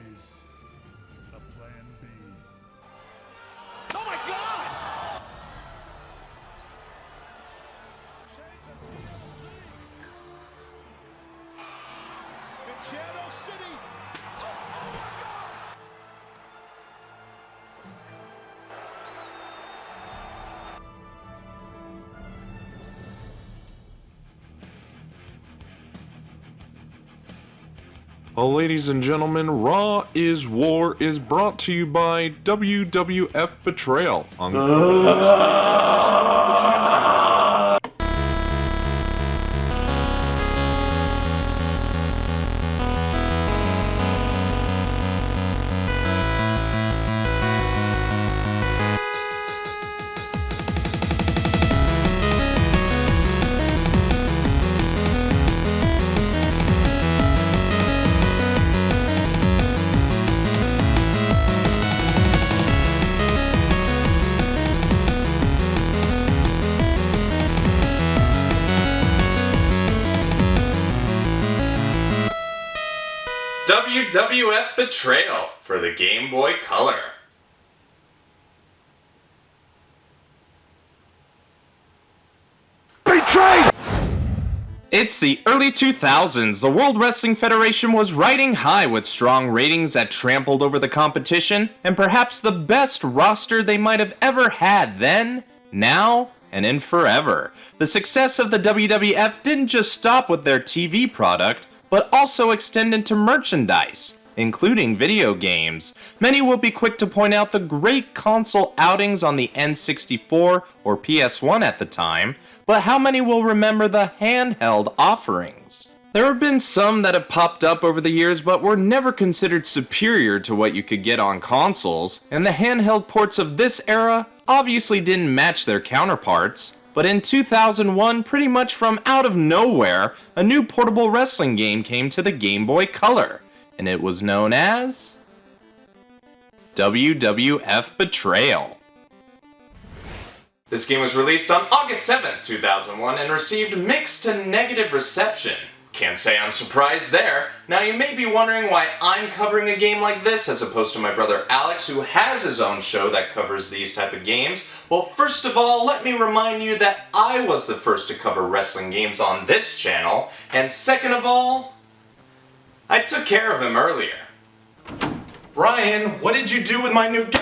always a plan B. Oh my God! Shadow City! Oh my God! Well, ladies and gentlemen, Raw is War is brought to you by WWF Betrayal on WWF Betrayal for the Game Boy Color. Betrayed! It's the early 2000s. The World Wrestling Federation was riding high with strong ratings that trampled over the competition, and perhaps the best roster they might have ever had then, now, and in forever. The success of the WWF didn't just stop with their TV product, but also extend into merchandise, including video games. Many will be quick to point out the great console outings on the N64 or PS1 at the time, but how many will remember the handheld offerings? There have been some that have popped up over the years, but were never considered superior to what you could get on consoles, and the handheld ports of this era obviously didn't match their counterparts. But in 2001, pretty much from out of nowhere, a new portable wrestling game came to the Game Boy Color, and it was known as WWF Betrayal. This game was released on August 7, 2001, and received mixed to negative reception. Can't say I'm surprised there. Now you may be wondering why I'm covering a game like this as opposed to my brother Alex, who has his own show that covers these type of games. Well, first of all, let me remind you that I was the first to cover wrestling games on this channel, and second of all, I took care of him earlier. Brian, what did you do with my new game?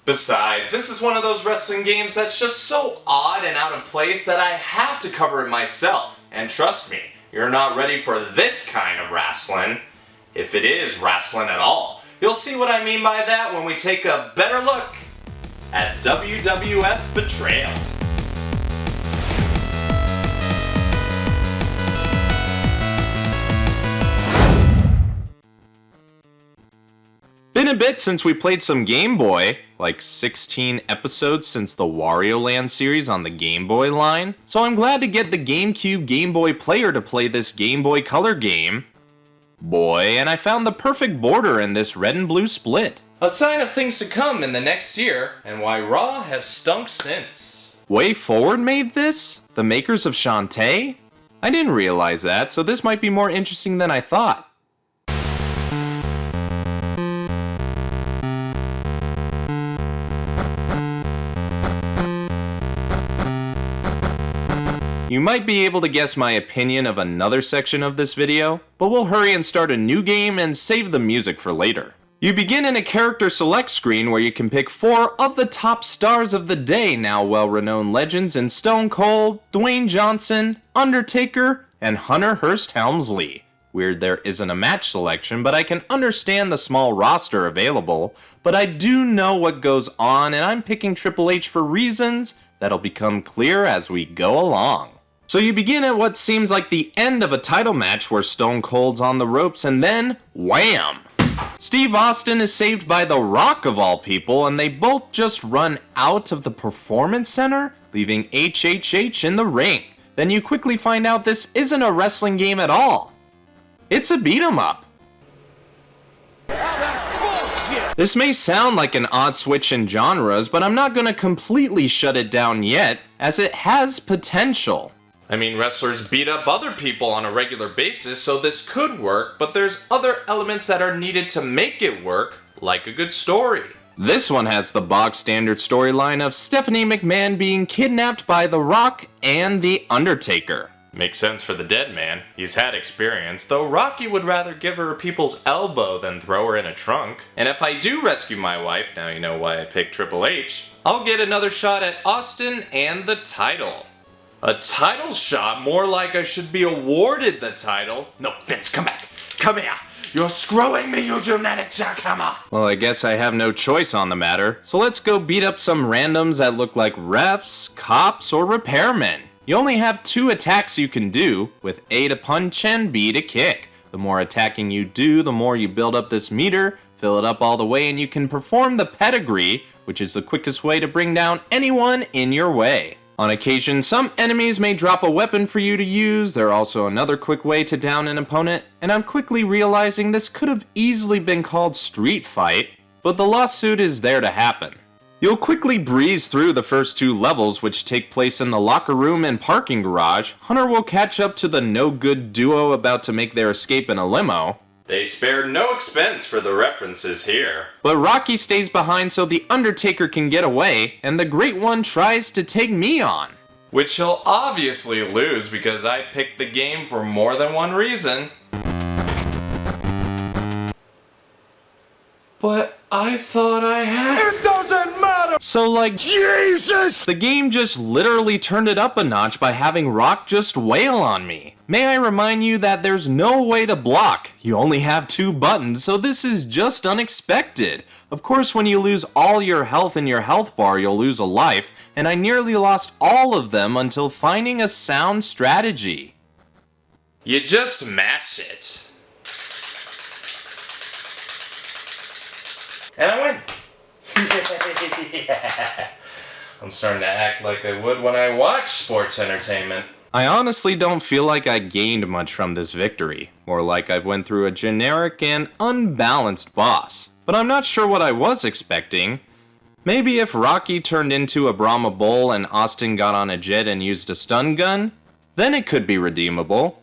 Besides, this is one of those wrestling games that's just so odd and out of place that I have to cover it myself. And trust me, you're not ready for this kind of wrestling, if it is wrestling at all. You'll see what I mean by that when we take a better look at WWF Betrayal. Been a bit since we played some Game Boy, like 16 episodes since the Wario Land series on the Game Boy line, so I'm glad to get the GameCube Game Boy player to play this Game Boy Color game. Boy, and I found the perfect border in this red and blue split. A sign of things to come in the next year, and why Raw has stunk since. WayForward made this? The makers of Shantae? I didn't realize that, so this might be more interesting than I thought. You might be able to guess my opinion of another section of this video, but we'll hurry and start a new game and save the music for later. You begin in a character select screen where you can pick 4 of the top stars of the day, now well-renowned legends in Stone Cold, Dwayne Johnson, Undertaker, and Hunter Hearst Helmsley. Weird there isn't a match selection, but I can understand the small roster available, but I do know what goes on, and I'm picking Triple H for reasons that'll become clear as we go along. So you begin at what seems like the end of a title match where Stone Cold's on the ropes, and then, wham! Steve Austin is saved by The Rock of all people, and they both just run out of the Performance Center, leaving HHH in the ring. Then you quickly find out this isn't a wrestling game at all. It's a beat-em-up. This may sound like an odd switch in genres, but I'm not going to completely shut it down yet, as it has potential. I mean, wrestlers beat up other people on a regular basis, so this could work, but there's other elements that are needed to make it work, like a good story. This one has the bog standard storyline of Stephanie McMahon being kidnapped by The Rock and The Undertaker. Makes sense for the dead man. He's had experience, though Rocky would rather give her a people's elbow than throw her in a trunk. And if I do rescue my wife, now you know why I picked Triple H, I'll get another shot at Austin and the title. A title shot? More like I should be awarded the title. No, Vince, come back. Come here. You're screwing me, you genetic jackhammer. Well, I guess I have no choice on the matter. So let's go beat up some randoms that look like refs, cops, or repairmen. You only have 2 attacks you can do, with A to punch and B to kick. The more attacking you do, the more you build up this meter, fill it up all the way, and you can perform the pedigree, which is the quickest way to bring down anyone in your way. On occasion, some enemies may drop a weapon for you to use. They're also another quick way to down an opponent, and I'm quickly realizing this could have easily been called Street Fight, but the lawsuit is there to happen. You'll quickly breeze through the first 2 levels, which take place in the locker room and parking garage. Hunter will catch up to the no-good duo about to make their escape in a limo. They spared no expense for the references here. But Rocky stays behind so the Undertaker can get away, and the Great One tries to take me on. Which he'll obviously lose because I picked the game for more than one reason. But I thought I had... It doesn't matter! So like, Jesus! The game just literally turned it up a notch by having Rock just wail on me. May I remind you that there's no way to block. You only have 2 buttons, so this is just unexpected. Of course, when you lose all your health in your health bar, you'll lose a life, and I nearly lost all of them until finding a sound strategy. You just mash it. And I win. Yeah. I'm starting to act like I would when I watch sports entertainment. I honestly don't feel like I gained much from this victory. More like I've went through a generic and unbalanced boss. But I'm not sure what I was expecting. Maybe if Rocky turned into a Brahma Bull and Austin got on a jet and used a stun gun, then it could be redeemable.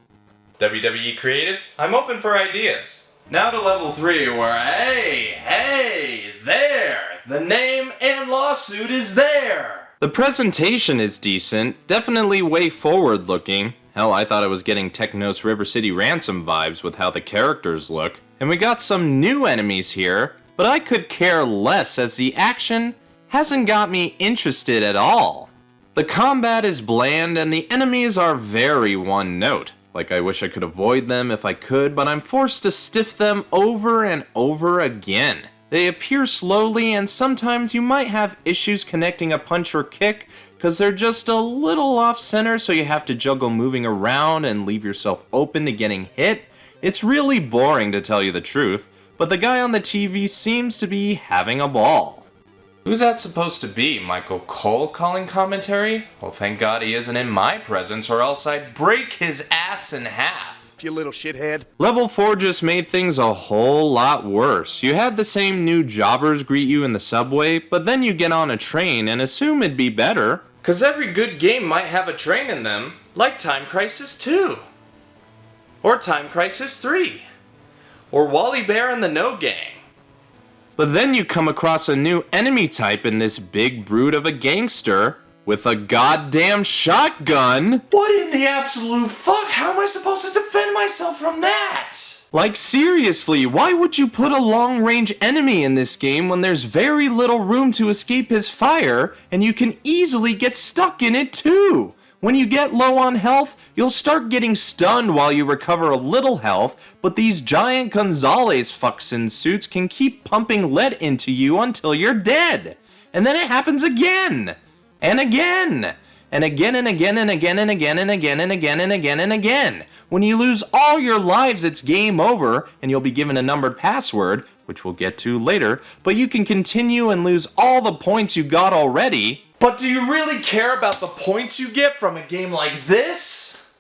WWE Creative, I'm open for ideas. Now to level 3 where, hey, there! The name and lawsuit is there! The presentation is decent, definitely WayForward looking. Hell, I thought I was getting Technos River City Ransom vibes with how the characters look. And we got some new enemies here, but I could care less as the action hasn't got me interested at all. The combat is bland and the enemies are very one note. Like I wish I could avoid them if I could, but I'm forced to stiff them over and over again. They appear slowly and sometimes you might have issues connecting a punch or kick because they're just a little off center, so you have to juggle moving around and leave yourself open to getting hit. It's really boring to tell you the truth, but the guy on the TV seems to be having a ball. Who's that supposed to be? Michael Cole calling commentary? Well, thank God he isn't in my presence or else I'd break his ass in half. You little shithead. Level 4 just made things a whole lot worse. You had the same new jobbers greet you in the subway, but then you get on a train and assume it'd be better. Cause every good game might have a train in them, like Time Crisis 2. Or Time Crisis 3. Or Wally Bear and the No Gang. But then you come across a new enemy type in this big brute of a gangster with a goddamn shotgun. What in the absolute fuck? How am I supposed to defend myself from that? Like seriously, why would you put a long-range enemy in this game when there's very little room to escape his fire and you can easily get stuck in it too? When you get low on health, you'll start getting stunned while you recover a little health, but these giant Gonzalez fucks in suits can keep pumping lead into you until you're dead. And then it happens again. And again. And again and again and again and again and again and again and again and again. When you lose all your lives, it's game over, and you'll be given a numbered password, which we'll get to later, but you can continue and lose all the points you got already. But do you really care about the points you get from a game like this?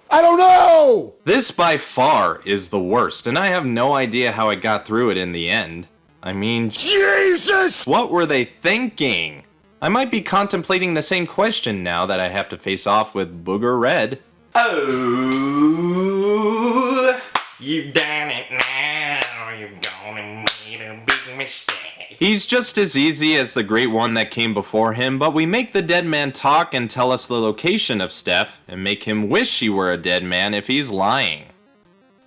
I don't know! This by far is the worst, and I have no idea how I got through it in the end. I mean, Jesus! What were they thinking? I might be contemplating the same question now that I have to face off with Booger Red. Oh, you've done it now. You've gone and made a big mistake. He's just as easy as the great one that came before him, but we make the dead man talk and tell us the location of Steph, and make him wish he were a dead man if he's lying.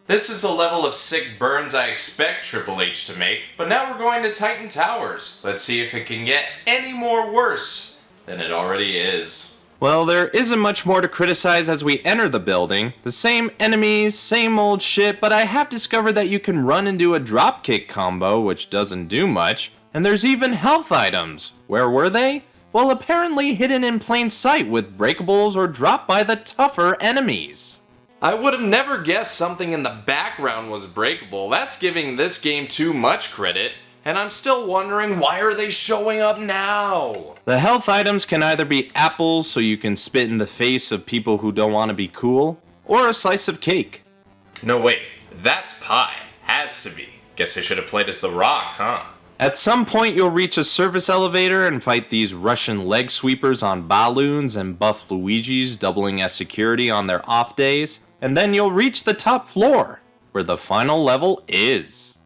This is the level of sick burns I expect Triple H to make, but now we're going to Titan Towers. Let's see if it can get any more worse than it already is. Well, there isn't much more to criticize as we enter the building. The same enemies, same old shit, but I have discovered that you can run and do a dropkick combo, which doesn't do much. And there's even health items. Where were they? Well, apparently hidden in plain sight with breakables or dropped by the tougher enemies. I would have never guessed something in the background was breakable. That's giving this game too much credit. And I'm still wondering, why are they showing up now? The health items can either be apples so you can spit in the face of people who don't want to be cool, or a slice of cake. No wait, that's pie. Has to be. Guess I should have played as The Rock, huh? At some point you'll reach a service elevator and fight these Russian leg sweepers on balloons and buff Luigis doubling as security on their off days, and then you'll reach the top floor, where the final level is.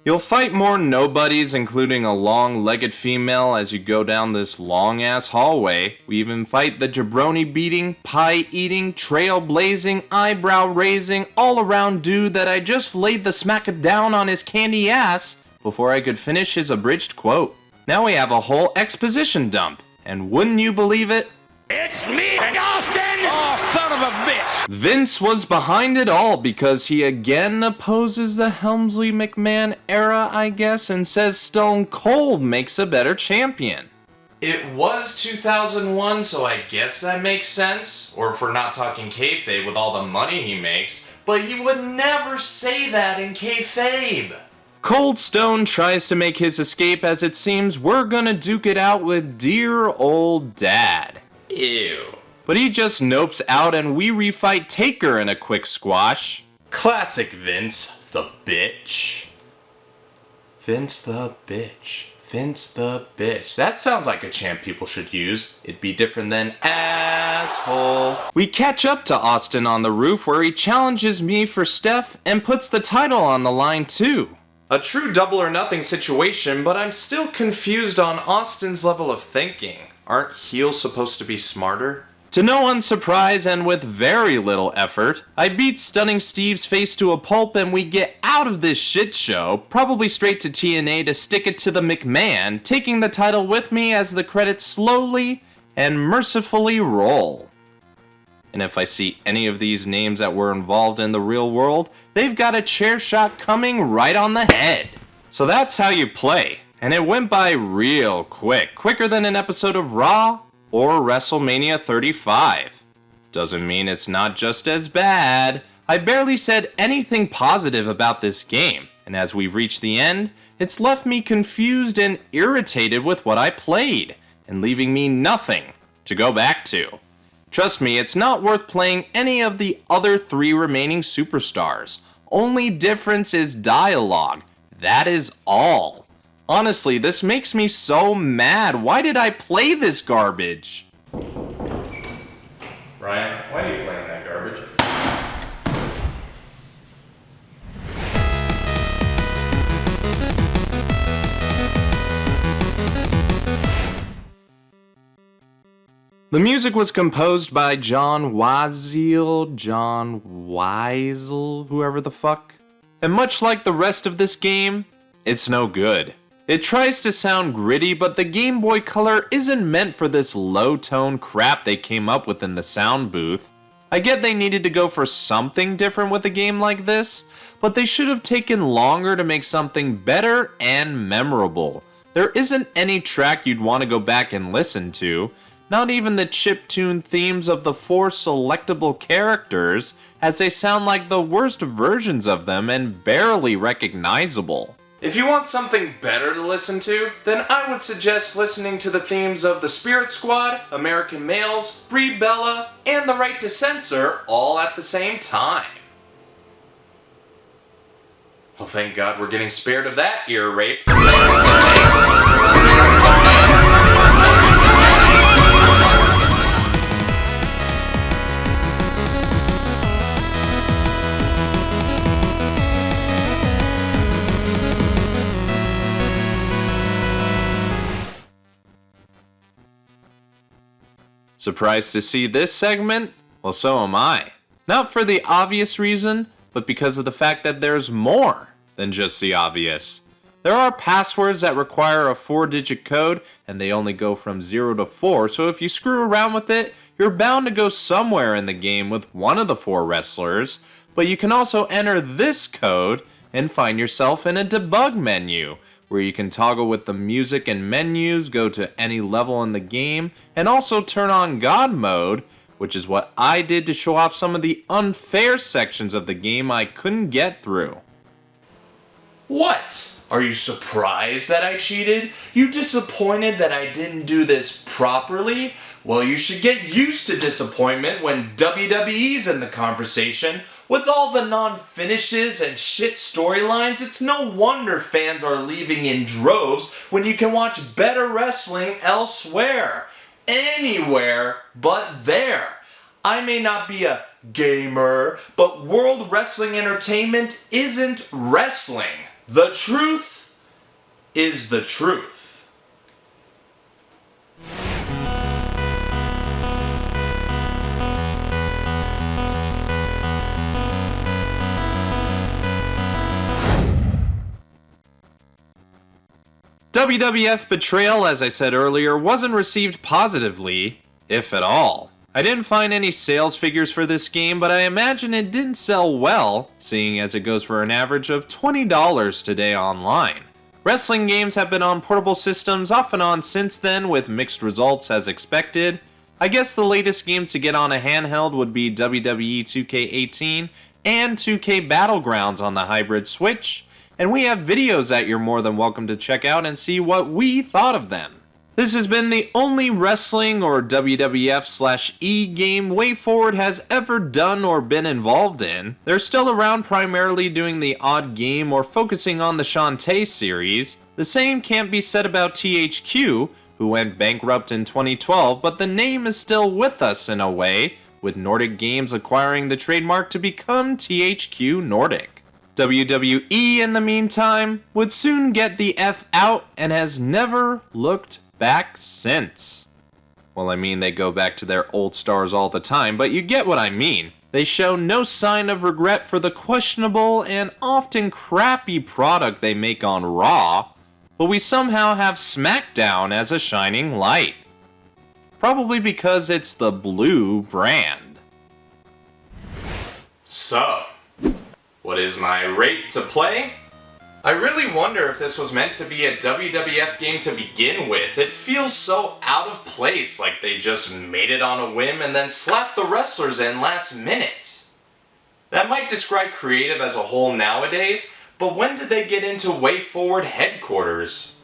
You'll fight more nobodies, including a long-legged female as you go down this long-ass hallway. We even fight the jabroni-beating, pie-eating, trail-blazing, eyebrow-raising, all-around dude that I just laid the smack down on his candy ass before I could finish his abridged quote. Now we have a whole exposition dump, and wouldn't you believe it? It's me, Austin! Oh, son of a bitch! Vince was behind it all because he again opposes the Helmsley McMahon era, I guess, and says Stone Cold makes a better champion. It was 2001, so I guess that makes sense. Or if we're not talking kayfabe with all the money he makes, but he would never say that in kayfabe. Cold Stone tries to make his escape as it seems we're gonna duke it out with dear old dad. Ew. But he just nopes out and we refight Taker in a quick squash. Classic Vince, the bitch. Vince the bitch. Vince the bitch. That sounds like a chant people should use. It'd be different than asshole. We catch up to Austin on the roof where he challenges me for Steph and puts the title on the line too. A true double or nothing situation, but I'm still confused on Austin's level of thinking. Aren't heels supposed to be smarter? To no one's surprise and with very little effort, I beat Stunning Steve's face to a pulp and we get out of this shit show, probably straight to TNA to stick it to the McMahon, taking the title with me as the credits slowly and mercifully roll. And if I see any of these names that were involved in the real world, they've got a chair shot coming right on the head. So that's how you play. And it went by real quick, quicker than an episode of Raw or WrestleMania 35. Doesn't mean it's not just as bad. I barely said anything positive about this game, and as we've reached the end, it's left me confused and irritated with what I played, and leaving me nothing to go back to. Trust me, it's not worth playing any of the other 3 remaining superstars. Only difference is dialogue. That is all. Honestly, this makes me so mad. Why did I play this garbage? Brian, why are you playing that garbage? The music was composed by John Weisel, whoever the fuck. And much like the rest of this game, it's no good. It tries to sound gritty, but the Game Boy Color isn't meant for this low-tone crap they came up with in the sound booth. I get they needed to go for something different with a game like this, but they should have taken longer to make something better and memorable. There isn't any track you'd want to go back and listen to, not even the chiptune themes of the 4 selectable characters, as they sound like the worst versions of them and barely recognizable. If you want something better to listen to, then I would suggest listening to the themes of The Spirit Squad, American Males, Brie Bella, and The Right to Censor all at the same time. Well, thank God we're getting spared of that ear rape. Surprised to see this segment? Well, so am I. Not for the obvious reason, but because of the fact that there's more than just the obvious. There are passwords that require a 4-digit code, and they only go from 0 to 4, so if you screw around with it, you're bound to go somewhere in the game with one of the 4 wrestlers, but you can also enter this code and find yourself in a debug menu, where you can toggle with the music and menus, go to any level in the game, and also turn on God mode, which is what I did to show off some of the unfair sections of the game I couldn't get through. What? Are you surprised that I cheated? You disappointed that I didn't do this properly? Well, you should get used to disappointment when WWE's in the conversation. With all the non-finishes and shit storylines, it's no wonder fans are leaving in droves when you can watch better wrestling elsewhere. Anywhere but there. I may not be a gamer, but World Wrestling Entertainment isn't wrestling. The truth is the truth. WWF Betrayal, as I said earlier, wasn't received positively, if at all. I didn't find any sales figures for this game, but I imagine it didn't sell well, seeing as it goes for an average of $20 today online. Wrestling games have been on portable systems off and on since then, with mixed results as expected. I guess the latest games to get on a handheld would be WWE 2K18 and 2K Battlegrounds on the hybrid Switch, and we have videos that you're more than welcome to check out and see what we thought of them. This has been the only wrestling or WWF/E game WayForward has ever done or been involved in. They're still around, primarily doing the odd game or focusing on the Shantae series. The same can't be said about THQ, who went bankrupt in 2012, but the name is still with us in a way, with Nordic Games acquiring the trademark to become THQ Nordic. WWE, in the meantime, would soon get the F out and has never looked back since. Well, I mean, they go back to their old stars all the time, but you get what I mean. They show no sign of regret for the questionable and often crappy product they make on Raw, but we somehow have SmackDown as a shining light. Probably because it's the blue brand. So, what is my rate to play? I really wonder if this was meant to be a WWF game to begin with. It feels so out of place, like they just made it on a whim and then slapped the wrestlers in last minute. That might describe creative as a whole nowadays, but when did they get into WayForward headquarters?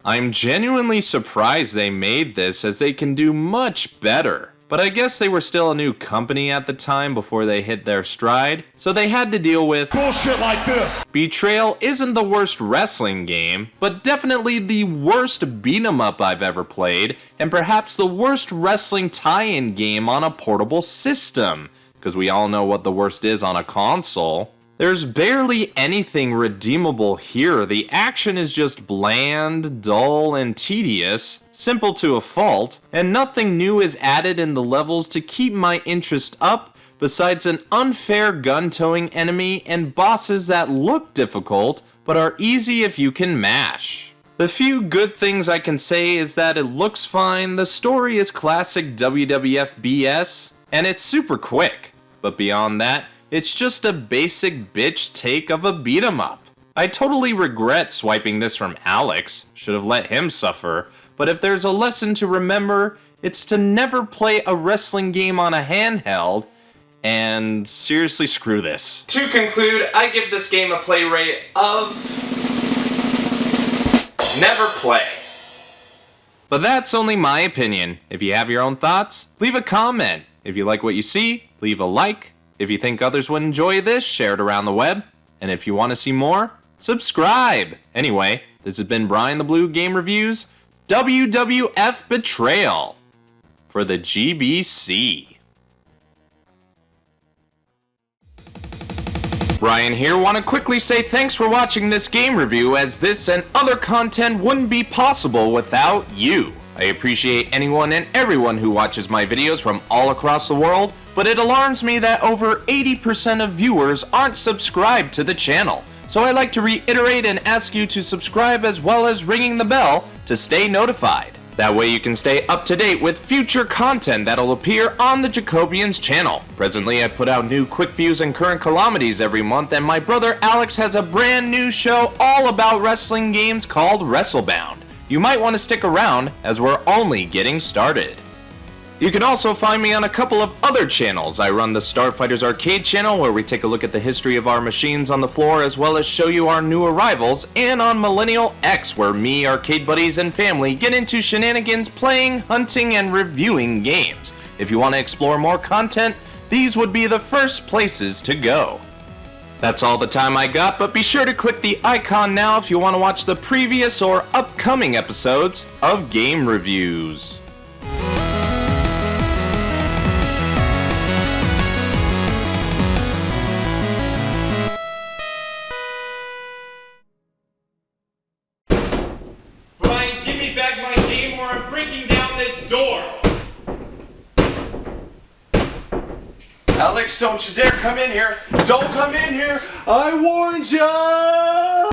I'm genuinely surprised they made this, as they can do much better. But I guess they were still a new company at the time before they hit their stride, so they had to deal with bullshit like this. Betrayal isn't the worst wrestling game, but definitely the worst beat-em-up I've ever played, and perhaps the worst wrestling tie-in game on a portable system, because we all know what the worst is on a console. There's barely anything redeemable here. The action is just bland, dull, and tedious, simple to a fault, and nothing new is added in the levels to keep my interest up, besides an unfair gun-towing enemy and bosses that look difficult, but are easy if you can mash. The few good things I can say is that it looks fine, the story is classic WWF BS, and it's super quick. But beyond that, it's just a basic bitch take of a beat-em-up. I totally regret swiping this from Alex, should have let him suffer, but if there's a lesson to remember, it's to never play a wrestling game on a handheld, and seriously screw this. To conclude, I give this game a play rate of never play. But that's only my opinion. If you have your own thoughts, leave a comment. If you like what you see, leave a like. If you think others would enjoy this, share it around the web. And if you want to see more, subscribe. Anyway, this has been BrianTheBlue Game Reviews, WWF Betrayal for the GBC. Brian here, want to quickly say thanks for watching this game review, as this and other content wouldn't be possible without you. I appreciate anyone and everyone who watches my videos from all across the world, but it alarms me that over 80% of viewers aren't subscribed to the channel. So I'd like to reiterate and ask you to subscribe as well as ringing the bell to stay notified. That way you can stay up to date with future content that'll appear on the Jacobians channel. Presently I put out new quick views and current calamities every month, and my brother Alex has a brand new show all about wrestling games called WrestleBound. You might want to stick around as we're only getting started. You can also find me on a couple of other channels. I run the Starfighters Arcade channel, where we take a look at the history of our machines on the floor as well as show you our new arrivals, and on Millennial X, where me, arcade buddies, and family get into shenanigans playing, hunting, and reviewing games. If you want to explore more content, these would be the first places to go. That's all the time I got, but be sure to click the icon now if you want to watch the previous or upcoming episodes of Game Reviews. Brian, give me back my game or I'm breaking down this door! Alex, don't you dare come in here! Don't come in here! I warned ya!